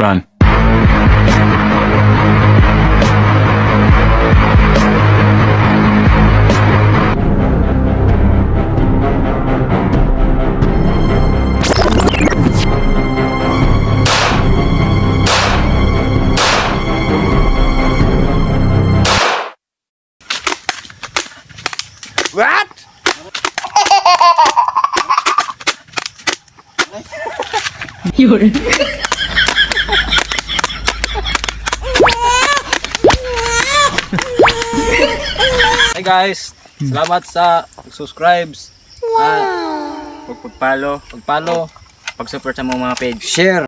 Run. What? Yun. Hey guys, salamat sa subscribes. Pag-follow, pag-support sa mga page. Share.